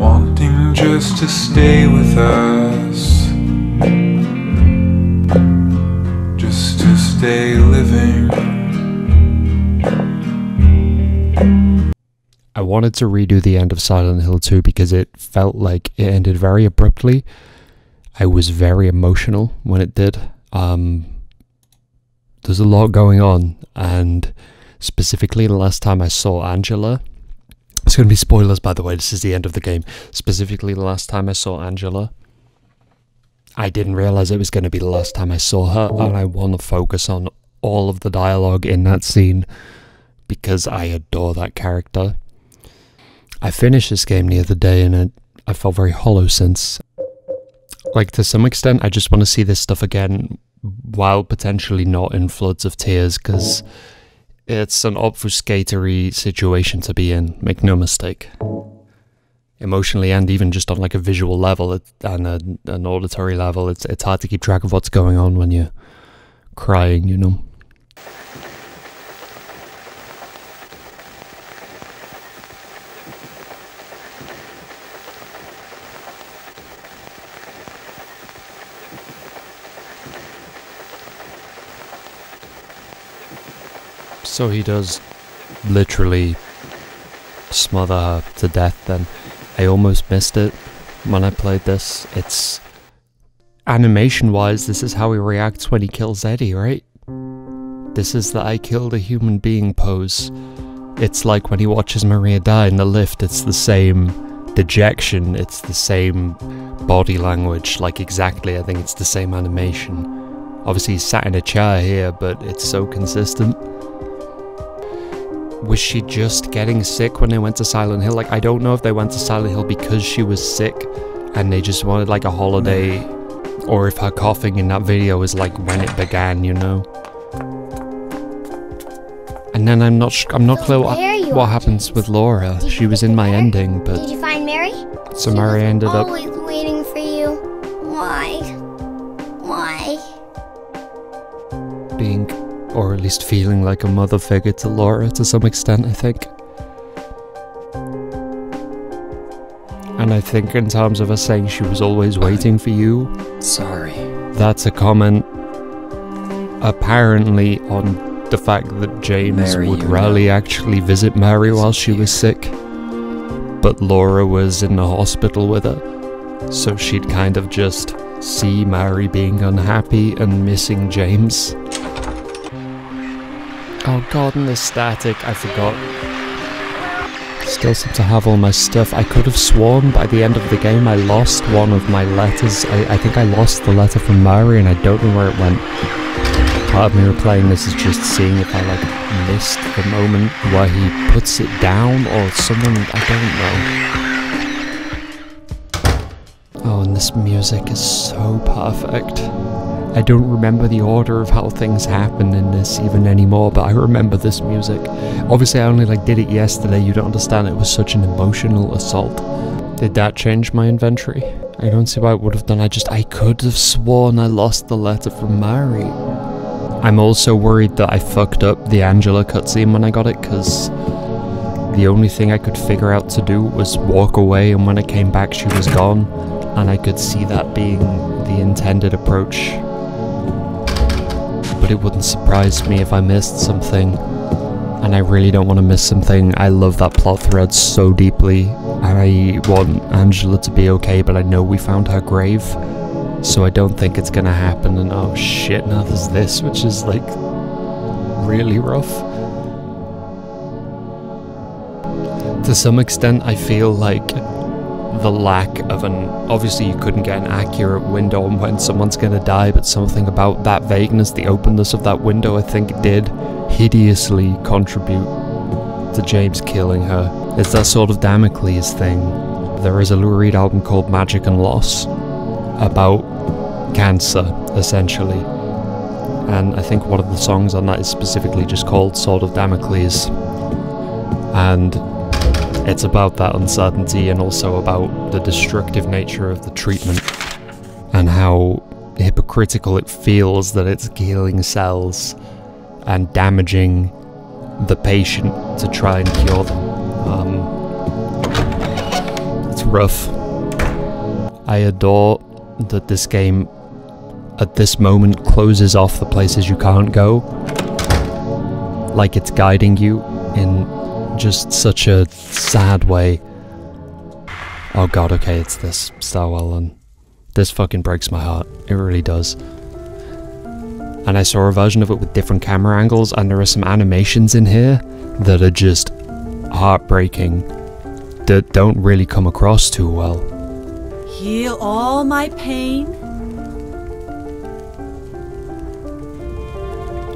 wanting just to stay with us, just to stay living. I wanted to redo the end of Silent Hill 2 because it felt like it ended very abruptly. I was very emotional when it did. There's a lot going on, and specifically the last time I saw Angela, it's going to be spoilers by the way, this is the end of the game. Specifically the last time I saw Angela, I didn't realize it was going to be the last time I saw her, and I want to focus on all of the dialogue in that scene because I adore that character. I finished this game the other day and I felt very hollow since. Like, to some extent, I just want to see this stuff again while potentially not in floods of tears, because it's an obfuscatory situation to be in, make no mistake. Emotionally and even just on like a visual level and an auditory level, it's hard to keep track of what's going on when you're crying, you know? So he does literally smother her to death, and I almost missed it when I played this. It's animation-wise, this is how he reacts when he kills Eddie, right? This is the I killed a human being pose. It's like when he watches Maria die in the lift, it's the same dejection, it's the same body language, like exactly, I think it's the same animation. Obviously he's sat in a chair here, but it's so consistent. Was she just getting sick when they went to Silent Hill? Like, I don't know if they went to Silent Hill because she was sick and they just wanted like a holiday, or if her coughing in that video is like when it began, you know? And then I'm not clear what happens with Laura. She was in my ending, but... Did you find Mary? So Mary ended up... always waiting for you. Why? Why? Being... or at least feeling like a mother figure to Laura to some extent, I think. And I think in terms of her saying she was always waiting for you, sorry. That's a comment apparently on the fact that James Mary, would rarely actually visit Mary while she was sick, but Laura was in the hospital with her, so she'd kind of just see Mary being unhappy and missing James. Oh god, and the static, I forgot. Still seem to have all my stuff. I could have sworn by the end of the game I lost one of my letters. I think I lost the letter from Mary and I don't know where it went. Part of me replaying this is just seeing if I like missed the moment where he puts it down or someone, I don't know. Oh, and this music is so perfect. I don't remember the order of how things happen in this even anymore, but I remember this music. Obviously I only like did it yesterday, you don't understand, it was such an emotional assault. Did that change my inventory? I don't see why it would have done. I could have sworn I lost the letter from Mary. I'm also worried that I fucked up the Angela cutscene when I got it, because the only thing I could figure out to do was walk away, and when I came back she was gone, and I could see that being the intended approach. But it wouldn't surprise me if I missed something, and I really don't want to miss something. I love that plot thread so deeply, and I want Angela to be okay, but I know we found her grave, so I don't think it's gonna happen. And oh shit, now there's this, which is like really rough. To some extent I feel like the lack of an... obviously you couldn't get an accurate window on when someone's gonna die, but something about that vagueness, the openness of that window, I think did hideously contribute to James killing her. It's that sort of Damocles thing. There is a Lou Reed album called Magic and Loss about cancer, essentially, and I think one of the songs on that is specifically just called Sword of Damocles, and it's about that uncertainty and also about the destructive nature of the treatment and how hypocritical it feels that it's killing cells and damaging the patient to try and cure them. It's rough. I adore that this game at this moment closes off the places you can't go, like it's guiding you in just such a sad way. Oh god, okay, it's this stairwell, and this fucking breaks my heart. It really does. And I saw a version of it with different camera angles, and there are some animations in here that are just heartbreaking, that don't really come across too well. Heal all my pain.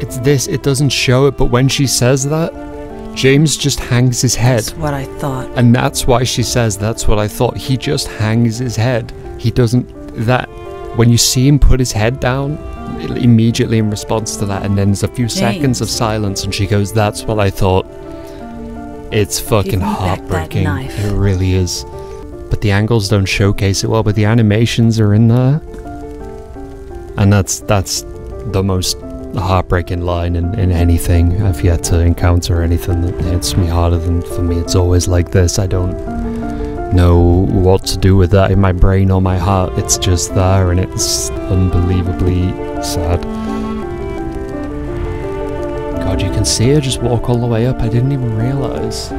It's this, it doesn't show it, but when she says that, James just hangs his head. That's what I thought. And that's why she says, that's what I thought. He just hangs his head. He doesn't, that, when you see him put his head down, immediately in response to that, and then there's a few seconds of silence, and she goes, that's what I thought. It's fucking heartbreaking. It really is. But the angles don't showcase it well, but the animations are in there. And that's the most heartbreaking line in anything. I've yet to encounter anything that hits me harder than, for me, it's always like this. I don't know what to do with that in my brain or my heart. It's just there, and it's unbelievably sad. God, you can see her just walk all the way up. I didn't even realize.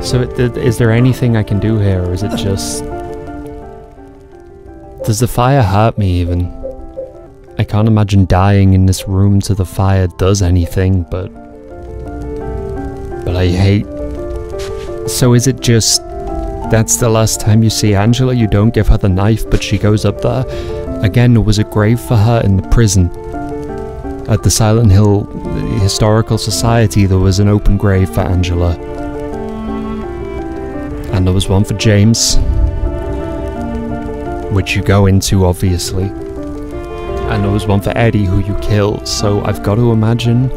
So is there anything I can do here, or is it just... Does the fire hurt me even? I can't imagine dying in this room to the fire does anything, but I hate... So is it just... That's the last time you see Angela? You don't give her the knife, but she goes up there? Again, there was a grave for her in the prison. At the Silent Hill Historical Society, there was an open grave for Angela. And there was one for James, which you go into, obviously. And there was one for Eddie, who you kill. So I've got to imagine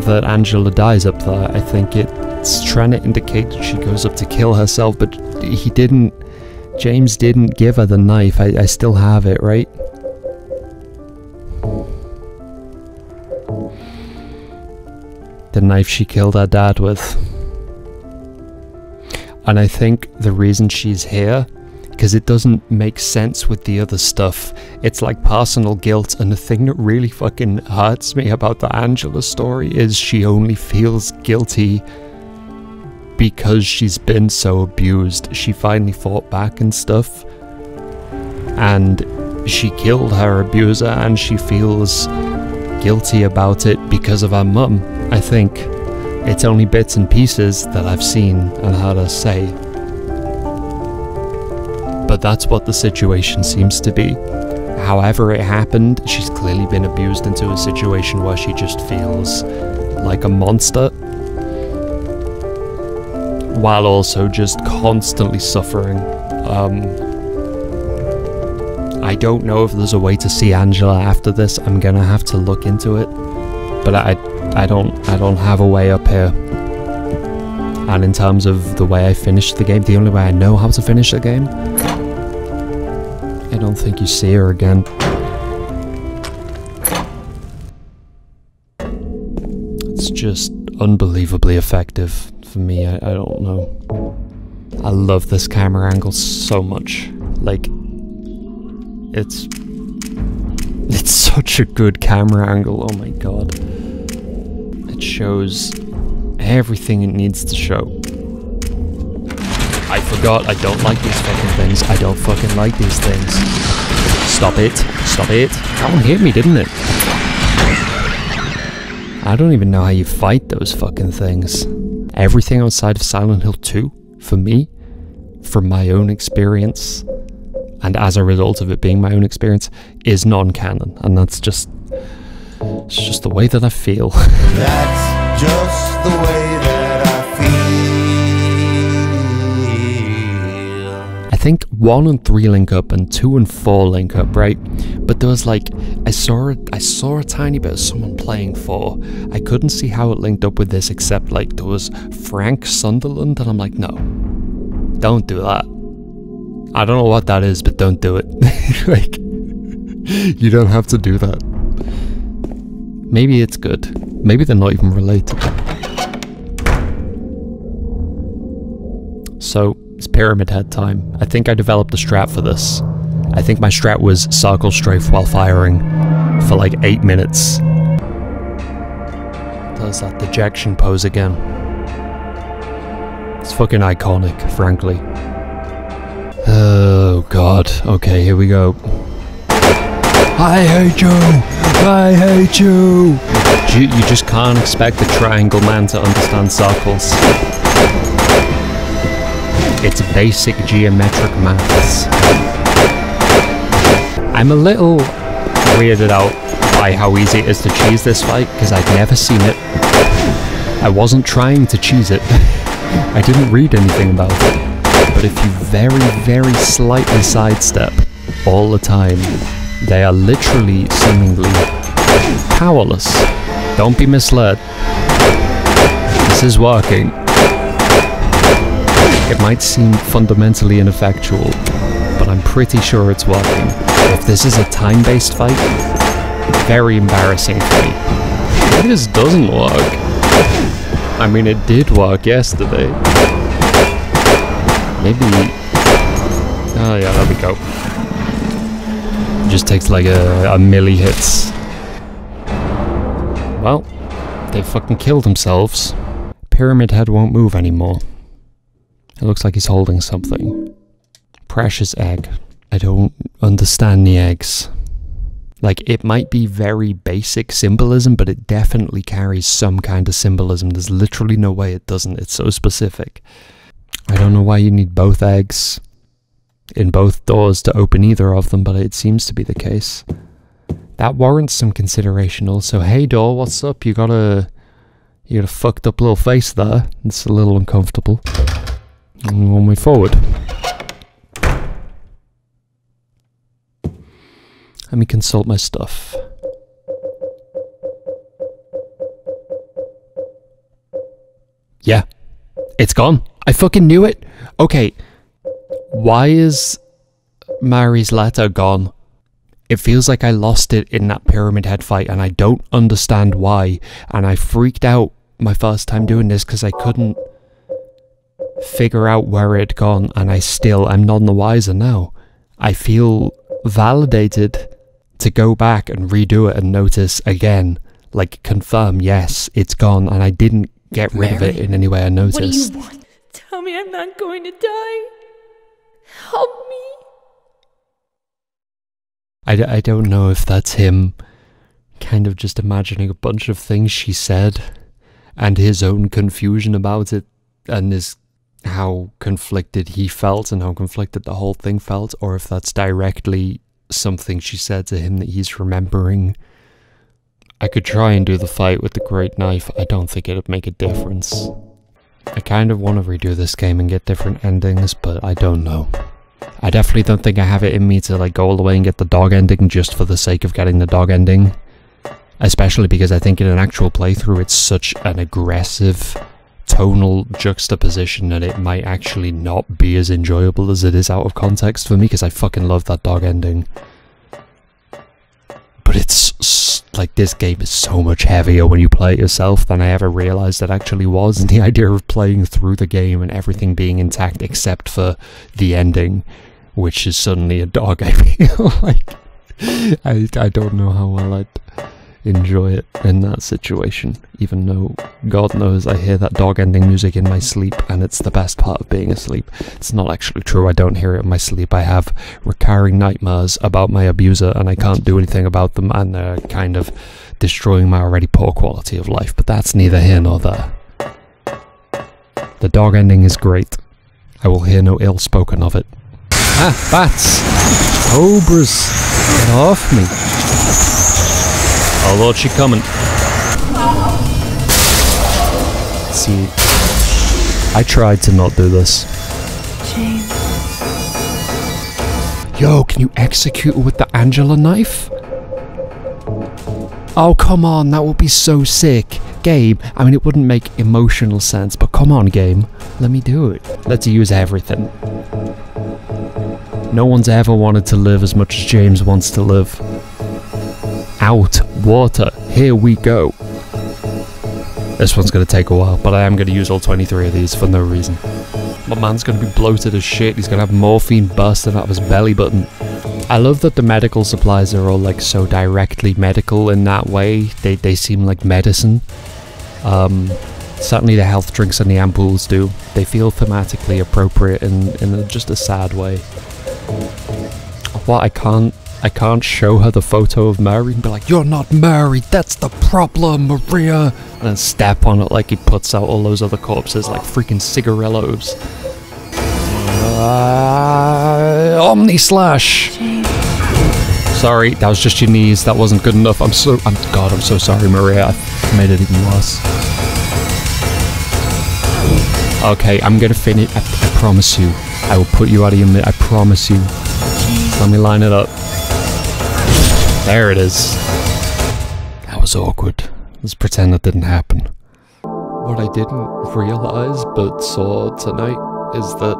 that Angela dies up there. I think it's trying to indicate that she goes up to kill herself, but he didn't... James didn't give her the knife. I still have it, right? The knife she killed her dad with. And I think the reason she's here, because it doesn't make sense with the other stuff. It's like personal guilt, and the thing that really fucking hurts me about the Angela story is she only feels guilty because she's been so abused. She finally fought back and stuff, and she killed her abuser, and she feels guilty about it because of her mum, I think. It's only bits and pieces that I've seen and heard her say. But that's what the situation seems to be. However it happened, she's clearly been abused into a situation where she just feels like a monster, while also just constantly suffering. I don't know if there's a way to see Angela after this. I'm gonna have to look into it, but I don't have a way up here. And in terms of the way I finished the game, the only way I know how to finish the game, I don't think you see her again. It's just unbelievably effective for me. I don't know. I love this camera angle so much. Like, it's such a good camera angle. Oh my god. It shows everything it needs to show. I forgot, I don't like these fucking things. I don't fucking like these things. Stop it. Stop it. That one hit me, didn't it? I don't even know how you fight those fucking things. Everything outside of Silent Hill 2, for me, from my own experience, and as a result of it being my own experience, is non-canon. And that's just... it's just the way that I feel. That's just the way that I feel. I think 1 and 3 link up and 2 and 4 link up, right? But there was like, I saw a tiny bit of someone playing 4. I couldn't see how it linked up with this, except like there was Frank Sunderland, and I'm like, no, don't do that. I don't know what that is, but don't do it. Like, you don't have to do that. Maybe it's good. Maybe they're not even related. So, it's Pyramid Head time. I think I developed a strat for this. I think my strat was circle strafe while firing for like 8 minutes. Does that dejection pose again. It's fucking iconic, frankly. Oh god. Okay, here we go. I hate you! I hate you! You just can't expect a triangle man to understand circles. It's basic geometric maths. I'm a little weirded out by how easy it is to cheese this fight, because I'd never seen it. I wasn't trying to cheese it. I didn't read anything about it. But if you very, very slightly sidestep all the time, they are literally seemingly powerless. Don't be misled. This is working. It might seem fundamentally ineffectual, but I'm pretty sure it's working. If this is a time-based fight, very embarrassing for me. Maybe this doesn't work. I mean, it did work yesterday. Maybe... Oh yeah, there we go. It just takes like a milli hits. Well, they fucking killed themselves. Pyramid Head won't move anymore. It looks like he's holding something. Precious egg. I don't understand the eggs. Like, it might be very basic symbolism, but it definitely carries some kind of symbolism. There's literally no way it doesn't. It's so specific. I don't know why you need both eggs in both doors to open either of them, but it seems to be the case. That warrants some consideration also. Hey door, what's up? You got a fucked up little face there. It's a little uncomfortable. And one way forward. Let me consult my stuff. Yeah, it's gone. I fucking knew it. Okay, why is Mari's letter gone? It feels like I lost it in that Pyramid Head fight, and I don't understand why. And I freaked out my first time doing this because I couldn't figure out where it had gone, and I'm none the wiser now. I feel validated to go back and redo it and notice again, like confirm, yes, it's gone, and I didn't get rid of it in any way I noticed. What do you want? Tell me I'm not going to die. Help me. I don't know if that's him kind of just imagining a bunch of things she said and his own confusion about it and how conflicted he felt and how conflicted the whole thing felt, or if that's directly something she said to him that he's remembering. I could try and do the fight with the great knife. I don't think it'd make a difference. I kind of want to redo this game and get different endings, but I don't know. I definitely don't think I have it in me to like go all the way and get the dog ending just for the sake of getting the dog ending. Especially because I think in an actual playthrough it's such an aggressive tonal juxtaposition that it might actually not be as enjoyable as it is out of context for me, because I fucking love that dog ending. But it's like, this game is so much heavier when you play it yourself than I ever realised it actually was, and the idea of playing through the game and everything being intact except for the ending, which is suddenly a dog, I feel like I don't know how well I'd enjoy it in that situation, even though God knows I hear that dog ending music in my sleep and it's the best part of being asleep. It's not actually true, I don't hear it in my sleep. I have recurring nightmares about my abuser and I can't do anything about them, and they're kind of destroying my already poor quality of life, but that's neither here nor there. The dog ending is great. I will hear no ill spoken of it. Ah, bats! Cobras! Get off me! Oh Lord, she coming. See, I tried to not do this. James. Yo, can you execute her with the Angela knife? Oh, come on, that would be so sick. Game, I mean, it wouldn't make emotional sense, but come on, game. Let me do it. Let's use everything. No one's ever wanted to live as much as James wants to live. out water. Here we go. This one's going to take a while, but I am going to use all 23 of these for no reason. My man's going to be bloated as shit. He's going to have morphine bursting out of his belly button. I love that the medical supplies are all like so directly medical in that way. They seem like medicine. Certainly the health drinks and the ampoules do. They feel thematically appropriate in just a sad way. What, I can't show her the photo of Mary and be like, "You're not married, that's the problem, Maria," and then step on it like he puts out all those other corpses like freaking cigarillos. Omni slash. Sorry, that was just your knees. That wasn't good enough. I'm so sorry, Maria. I've made it even worse. Okay, I'm gonna finish. I promise you. I will put you out of your I promise you. Let me line it up. There it is. That was awkward. Let's pretend that didn't happen. What I didn't realize but saw tonight is that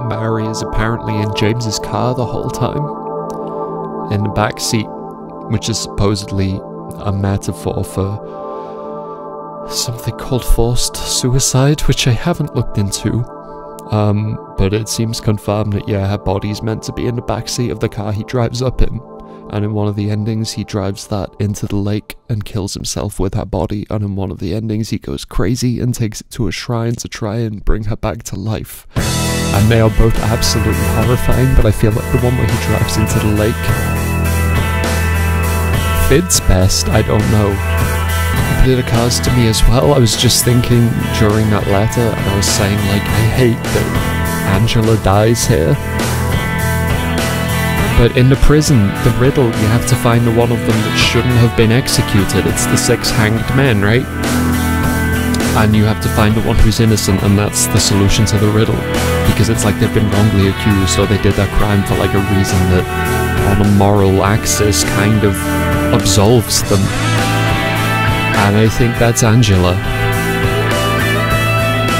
Mary is apparently in James's car the whole time. In the back seat, which is supposedly a metaphor for something called forced suicide, which I haven't looked into. But it seems confirmed that, yeah, her body's meant to be in the backseat of the car he drives up in. And in one of the endings, he drives that into the lake and kills himself with her body. And in one of the endings, he goes crazy and takes it to a shrine to try and bring her back to life. And they are both absolutely horrifying, but I feel like the one where he drives into the lake fits best, I don't know. But it occurs to me as well, I was just thinking during that letter, and I was saying, like, I hate that Angela dies here. But in the prison, the riddle, you have to find the one of them that shouldn't have been executed. It's the 6 hanged men, right? And you have to find the one who's innocent, and that's the solution to the riddle. Because it's like they've been wrongly accused, or they did their crime for like a reason that on a moral axis kind of absolves them. And I think that's Angela.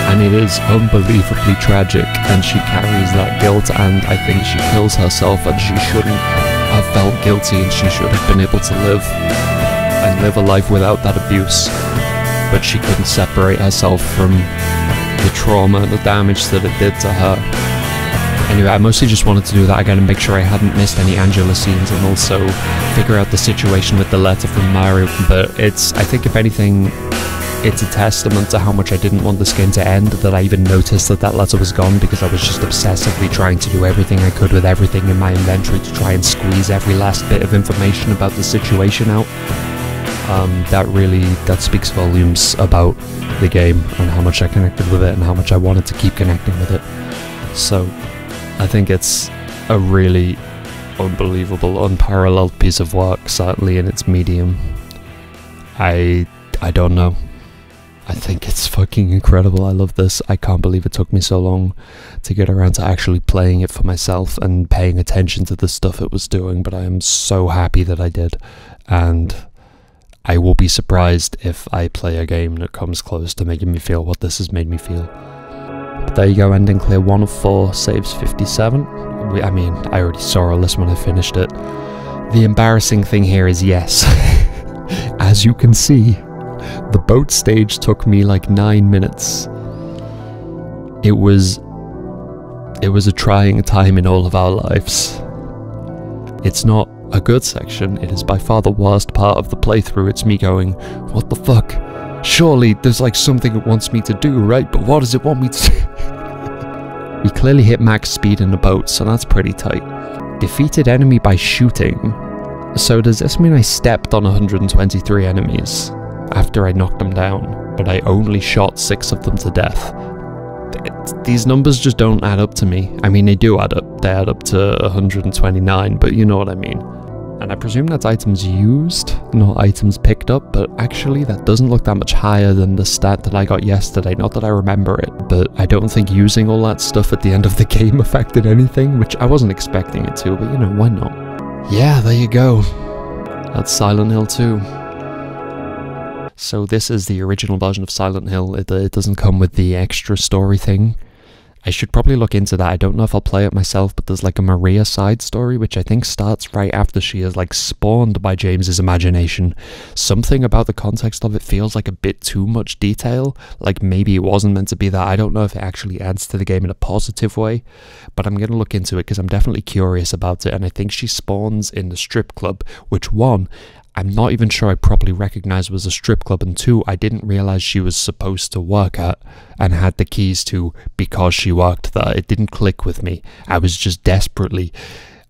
And it is unbelievably tragic, and she carries that guilt, and I think she kills herself, and she shouldn't have felt guilty, and she should have been able to live a life without that abuse. But she couldn't separate herself from the trauma and the damage that it did to her. Anyway, I mostly just wanted to do that again and make sure I hadn't missed any Angela scenes, and also figure out the situation with the letter from Mario. But I think if anything, it's a testament to how much I didn't want this game to end, that I even noticed that that letter was gone, because I was just obsessively trying to do everything I could with everything in my inventory to try and squeeze every last bit of information about the situation out. That speaks volumes about the game and how much I connected with it and how much I wanted to keep connecting with it. So I think it's a really unbelievable, unparalleled piece of work, certainly in its medium. I don't know. I think it's fucking incredible. I love this. I can't believe it took me so long to get around to actually playing it for myself and paying attention to the stuff it was doing, but I am so happy that I did, and I will be surprised if I play a game that comes close to making me feel what this has made me feel. But there you go, ending clear 1 of 4, saves 57. I mean, I already saw all this when I finished it. The embarrassing thing here is, yes, as you can see, the boat stage took me like 9 minutes. It was a trying time in all of our lives. It's not a good section, it is by far the worst part of the playthrough. It's me going, what the fuck? Surely there's like something it wants me to do, right? But what does it want me to do? We clearly hit max speed in the boat, so that's pretty tight. Defeated enemy by shooting. So does this mean I stepped on 123 enemies after I knocked them down, but I only shot 6 of them to death? These numbers just don't add up to me. I mean, they do add up. They add up to 129, but you know what I mean. And I presume that's items used, not items picked up, but actually that doesn't look that much higher than the stat that I got yesterday. Not that I remember it, but I don't think using all that stuff at the end of the game affected anything, which I wasn't expecting it to, but you know, why not? Yeah, there you go. That's Silent Hill 2. So this is the original version of Silent Hill. It doesn't come with the extra story thing. I should probably look into that. I don't know if I'll play it myself, but there's like a Maria side story, which I think starts right after she is like spawned by James's imagination. Something about the context of it feels like a bit too much detail. Like maybe it wasn't meant to be that. I don't know if it actually adds to the game in a positive way, but I'm going to look into it because I'm definitely curious about it. And I think she spawns in the strip club, which one, I'm not even sure I properly recognized was a strip club, and two, I didn't realize she was supposed to work at and had the keys to because she worked there. It didn't click with me. I was just desperately...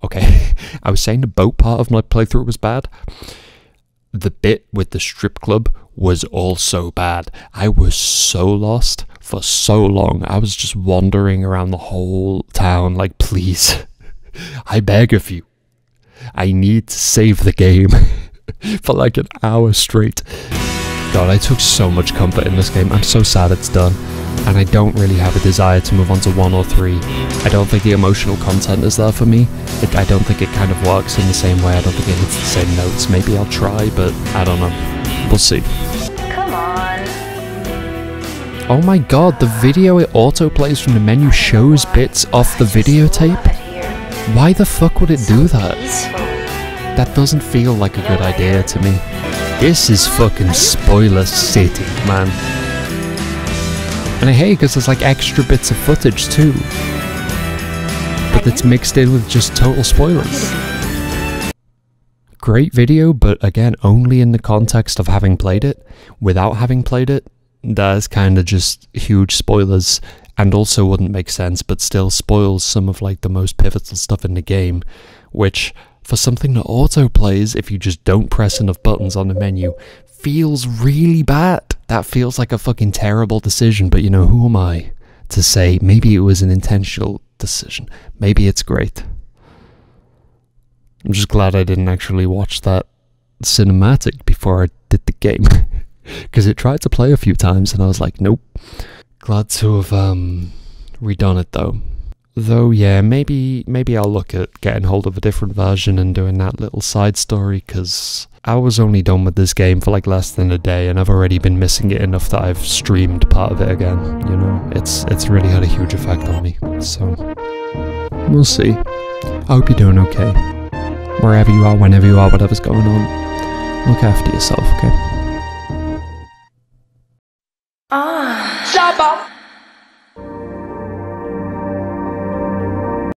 Okay, I was saying the boat part of my playthrough was bad. The bit with the strip club was also bad. I was so lost for so long. I was just wandering around the whole town like, please, I beg of you. I need to save the game. For like an hour straight. God, I took so much comfort in this game. I'm so sad it's done, and I don't really have a desire to move on to 1 or 3. I don't think the emotional content is there for me. I don't think it kind of works in the same way. I don't think it hits the same notes. Maybe I'll try, but I don't know. We'll see. Come on. Oh my god, the video it auto-plays from the menu shows bits off the videotape? Why the fuck would it do that? Peaceful. That doesn't feel like a good idea to me. This is fucking spoiler city, man. And I hate it because there's like extra bits of footage too. But it's mixed in with just total spoilers. Great video, but again, only in the context of having played it. Without having played it, that's kind of just huge spoilers. And also wouldn't make sense, but still spoils some of like the most pivotal stuff in the game. Which... for something that auto-plays, if you just don't press enough buttons on the menu, feels really bad. That feels like a fucking terrible decision, but you know, who am I to say maybe it was an intentional decision? Maybe it's great. I'm just glad I didn't actually watch that cinematic before I did the game. Because it tried to play a few times and I was like, nope. Glad to have redone it though. Though, yeah, maybe I'll look at getting hold of a different version and doing that little side story, because I was only done with this game for like less than a day, and I've already been missing it enough that I've streamed part of it again, you know? It's really had a huge effect on me, so... we'll see. I hope you're doing okay. Wherever you are, whenever you are, whatever's going on, look after yourself, okay? Shabba.